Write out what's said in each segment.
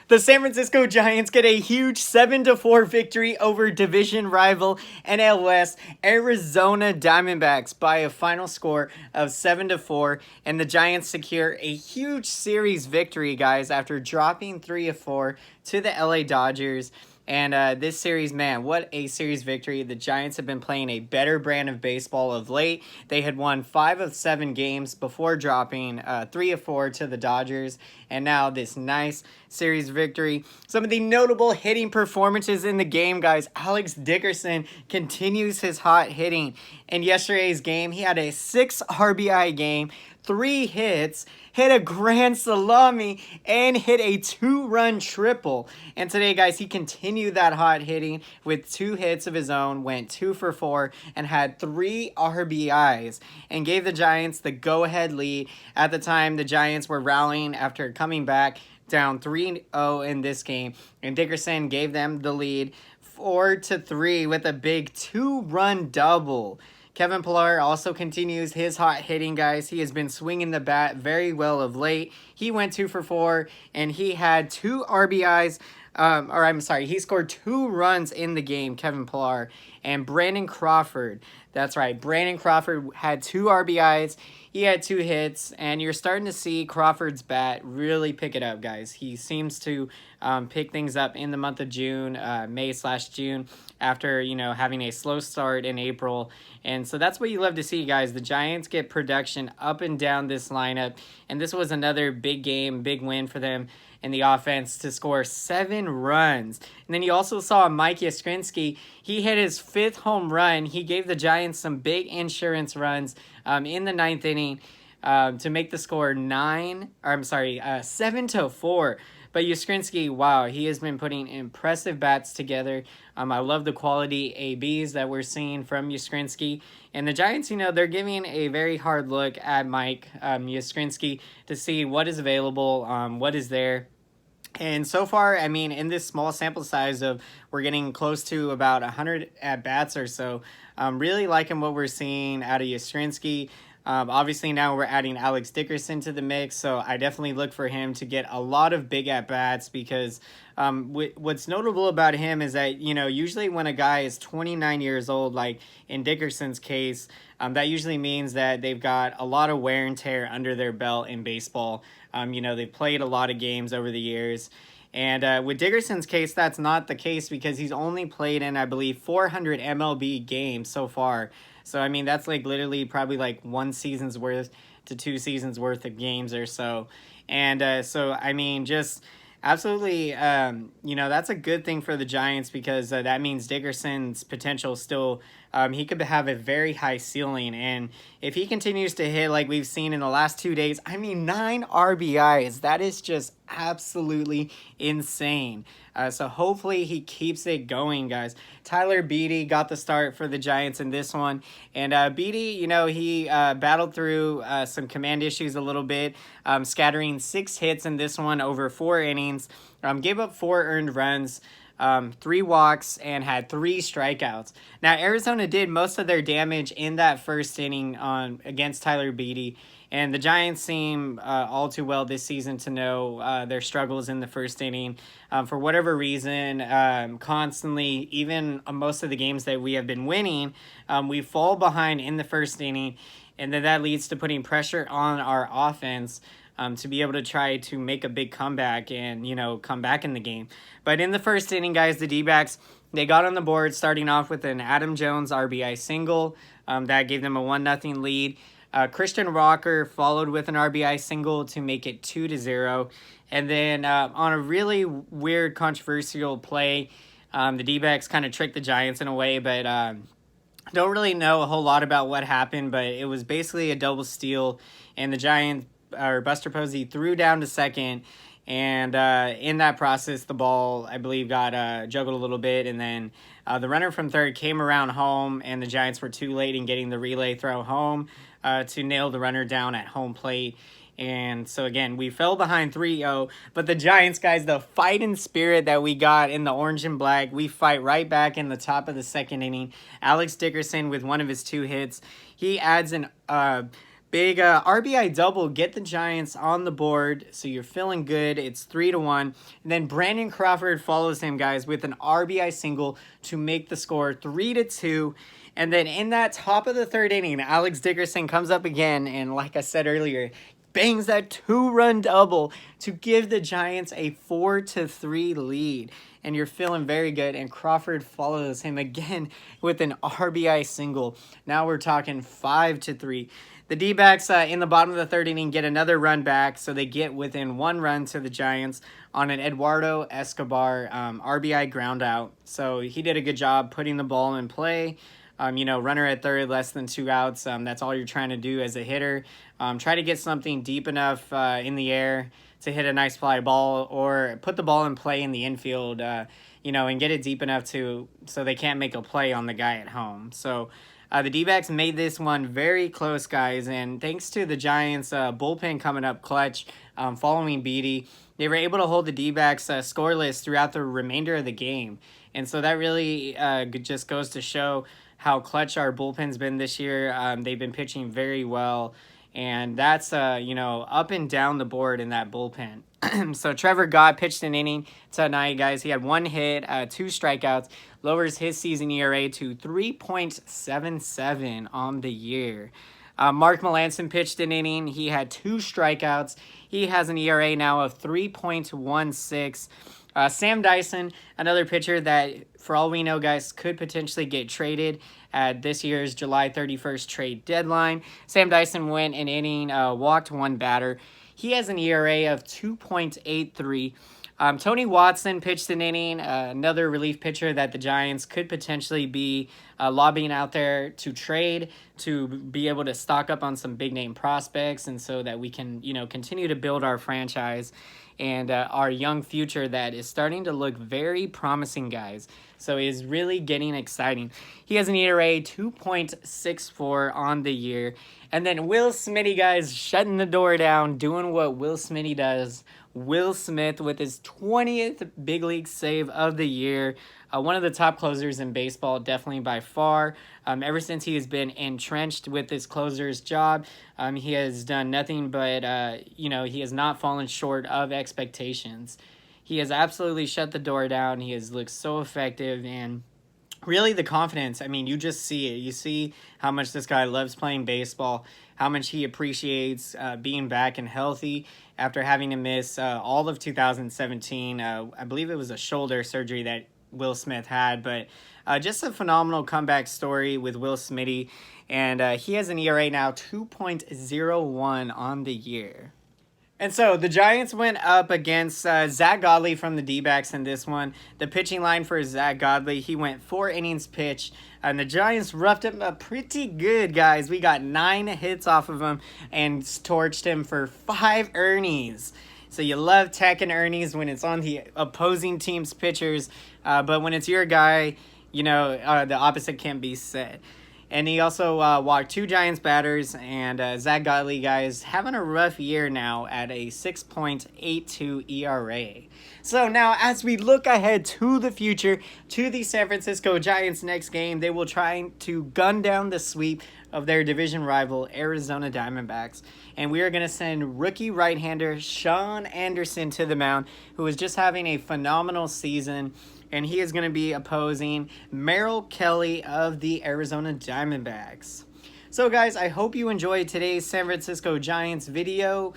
The San Francisco Giants get a huge 7-4 victory over division rival NL West Arizona Diamondbacks by a final score of 7-4, and the Giants secure a huge series victory, guys, after dropping 3-4 to the LA Dodgers. And this series, man, what a series victory. The Giants have been playing a better brand of baseball of late. They had won 5 of 7 games before dropping 3-4 to the Dodgers. And now this nice series victory. Some of the notable hitting performances in the game, guys. Alex Dickerson continues his hot hitting. In yesterday's game, he had a 6 RBI game, 3 hits, hit a grand salami, and hit a 2-run triple. And today, guys, he continued that hot hitting with 2 hits of his own, went 2 for 4, and had 3 RBIs, and gave the Giants the go-ahead lead. At the time, the Giants were rallying after coming back down 3-0 in this game, and Dickerson gave them the lead 4-3 with a big 2-run double. Kevin Pillar also continues his hot hitting, guys. He has been swinging the bat very well of late. He went 2 for 4, and he had 2 RBIs. He scored 2 runs in the game, Kevin Pillar. And Brandon Crawford, that's right, Brandon Crawford had 2 RBIs. He had 2 hits, and you're starting to see Crawford's bat really pick it up, guys. He seems to pick things up in the month of June, May/June, after, having a slow start in April. And so that's what you love to see, guys. The Giants get production up and down this lineup, and this was another big game, big win for them in the offense to score 7 runs. And then you also saw Mike Yastrzemski. He hit his 5th home run. He gave the Giants some big insurance runs in the 9th inning to make the score 7-4. But Yastrzemski, wow, he has been putting impressive bats together. I love the quality ABs that we're seeing from Yastrzemski. And the Giants, they're giving a very hard look at Mike Yastrzemski to see what is available, what is there. And so far, in this small sample size of, we're getting close to about 100 at-bats or so, really liking what we're seeing out of Yastrzemski. Obviously, now we're adding Alex Dickerson to the mix, so I definitely look for him to get a lot of big at-bats because what's notable about him is that, usually when a guy is 29 years old, like in Dickerson's case, that usually means that they've got a lot of wear and tear under their belt in baseball. They've played a lot of games over the years. And with Dickerson's case, that's not the case because he's only played in, I believe, 400 MLB games so far. So, that's literally probably 1 season's worth to 2 seasons worth of games or so. And just absolutely, that's a good thing for the Giants because that means Dickerson's potential still, he could have a very high ceiling. And if he continues to hit like we've seen in the last 2 days, 9 RBIs, that is just absolutely insane. So hopefully he keeps it going, guys. Tyler Beede got the start for the Giants in this one. And Beede, he battled through some command issues a little bit, scattering 6 hits in this one over 4 innings, gave up 4 earned runs, 3 walks, and had 3 strikeouts. Now, Arizona did most of their damage in that first inning against Tyler Beede. And the Giants seem all too well this season to know their struggles in the first inning. For whatever reason, constantly, even most of the games that we have been winning, we fall behind in the first inning. And then that leads to putting pressure on our offense to be able to try to make a big comeback and, come back in the game. But in the first inning, guys, the D-backs, they got on the board starting off with an Adam Jones RBI single. That gave them a 1-0 lead. Christian Rocker followed with an RBI single to make it 2-0. And then on a really weird, controversial play, the D-backs kind of tricked the Giants in a way, but don't really know a whole lot about what happened, but it was basically a double steal, and the Giants, or Buster Posey, threw down to second, and in that process, the ball, I believe, got juggled a little bit, and then the runner from third came around home, and the Giants were too late in getting the relay throw home to nail the runner down at home plate. And so, again, we fell behind 3-0. But the Giants, guys, the fighting spirit that we got in the orange and black, we fight right back in the top of the second inning. Alex Dickerson with one of his 2 hits. He adds an Big RBI double, get the Giants on the board, so you're feeling good. It's 3-1. And then Brandon Crawford follows him, guys, with an RBI single to make the score 3-2. And then in that top of the third inning, Alex Dickerson comes up again, and like I said earlier, bangs that 2-run double to give the Giants a 4-3 lead. And you're feeling very good. And Crawford follows him again with an RBI single. Now we're talking 5-3. The D-backs in the bottom of the third inning get another run back, so they get within 1 run to the Giants on an Eduardo Escobar RBI ground out. So he did a good job putting the ball in play. Runner at third, less than 2 outs. That's all you're trying to do as a hitter. Try to get something deep enough in the air to hit a nice fly ball, or put the ball in play in the infield, and get it deep enough so they can't make a play on the guy at home. So the D-backs made this one very close, guys, and thanks to the Giants' bullpen coming up clutch following Beede, they were able to hold the D-backs scoreless throughout the remainder of the game. And so that really just goes to show how clutch our bullpen's been this year. They've been pitching very well, and that's up and down the board in that bullpen. So Trevor Gott pitched an inning tonight, guys. He had 1 hit, 2 strikeouts, lowers his season ERA to 3.77 on the year. Mark Melancon pitched an inning. He had 2 strikeouts. He has an ERA now of 3.16. Sam Dyson, another pitcher that, for all we know, guys, could potentially get traded at this year's July 31st trade deadline. Sam Dyson went an inning, walked 1 batter. He has an ERA of 2.83. Tony Watson pitched an inning, another relief pitcher that the Giants could potentially be lobbying out there to trade to be able to stock up on some big-name prospects, and so that we can, continue to build our franchise and our young future that is starting to look very promising, guys. So it is really getting exciting. He has an ERA 2.64 on the year. And then Will Smitty, guys, shutting the door down, doing what Will Smitty does. Will Smith with his 20th big league save of the year. One of the top closers in baseball, definitely by far. Ever since he has been entrenched with his closer's job, he has done nothing but, he has not fallen short of expectations. He has absolutely shut the door down. He has looked so effective, and really the confidence. I mean, you just see it. You see how much this guy loves playing baseball, how much he appreciates being back and healthy after having to miss all of 2017. I believe it was a shoulder surgery that Will Smith had, but just a phenomenal comeback story with Will Smitty, and he has an ERA now 2.01 on the year. And so the Giants went up against Zach Godley from the D-backs in this one. The pitching line for Zach Godley, he went 4 innings pitched, and the Giants roughed him up pretty good, guys. We got 9 hits off of him and torched him for 5 earnings. So you love tacking earnings when it's on the opposing team's pitchers, but when it's your guy, the opposite can't be said. And he also walked 2 Giants batters, and Zach Godley, guys, having a rough year now at a 6.82 ERA. So now, as we look ahead to the future, to the San Francisco Giants' next game, they will try to gun down the sweep of their division rival, Arizona Diamondbacks. And we are going to send rookie right-hander Shaun Anderson to the mound, who is just having a phenomenal season. And he is going to be opposing Merrill Kelly of the Arizona Diamondbacks. So, guys, I hope you enjoyed today's San Francisco Giants video.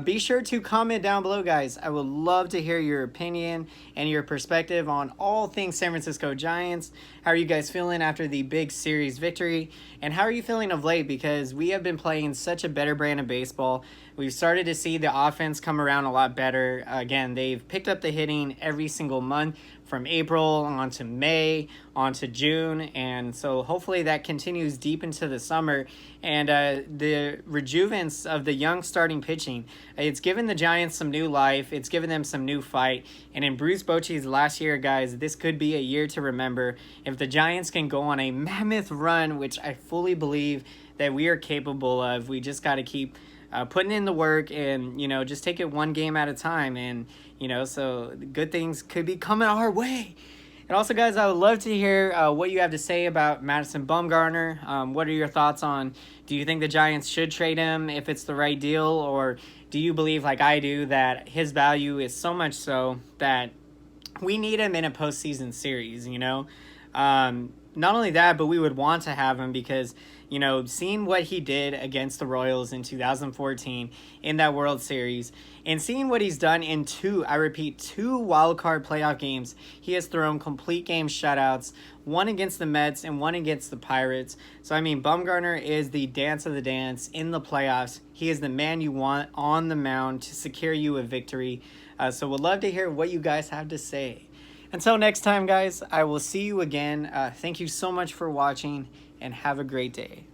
Be sure to comment down below, guys. I would love to hear your opinion and your perspective on all things San Francisco Giants. How are you guys feeling after the big series victory? And how are you feeling of late? Because we have been playing such a better brand of baseball. We've started to see the offense come around a lot better. Again, they've picked up the hitting every single month, from April on to May, on to June, and so hopefully that continues deep into the summer. And the rejuvenance of the young starting pitching, it's given the Giants some new life, it's given them some new fight, and in Bruce Bochy's last year, guys, this could be a year to remember. If the Giants can go on a mammoth run, which I fully believe that we are capable of, we just got to keep putting in the work and, just take it one game at a time. And, so good things could be coming our way. And also, guys, I would love to hear what you have to say about Madison Bumgarner. What are your thoughts on, do you think the Giants should trade him if it's the right deal, or do you believe, like I do, that his value is so much so that we need him in a postseason series, you know? Not only that, but we would want to have him because, you know, seeing what he did against the Royals in 2014 in that World Series and seeing what he's done in two wild card playoff games, he has thrown complete game shutouts, one against the Mets and one against the Pirates. So, I mean, Bumgarner is the dance of the dance in the playoffs. He is the man you want on the mound to secure you a victory. So we'd love to hear what you guys have to say. Until next time, guys, I will see you again. Thank you so much for watching, and have a great day.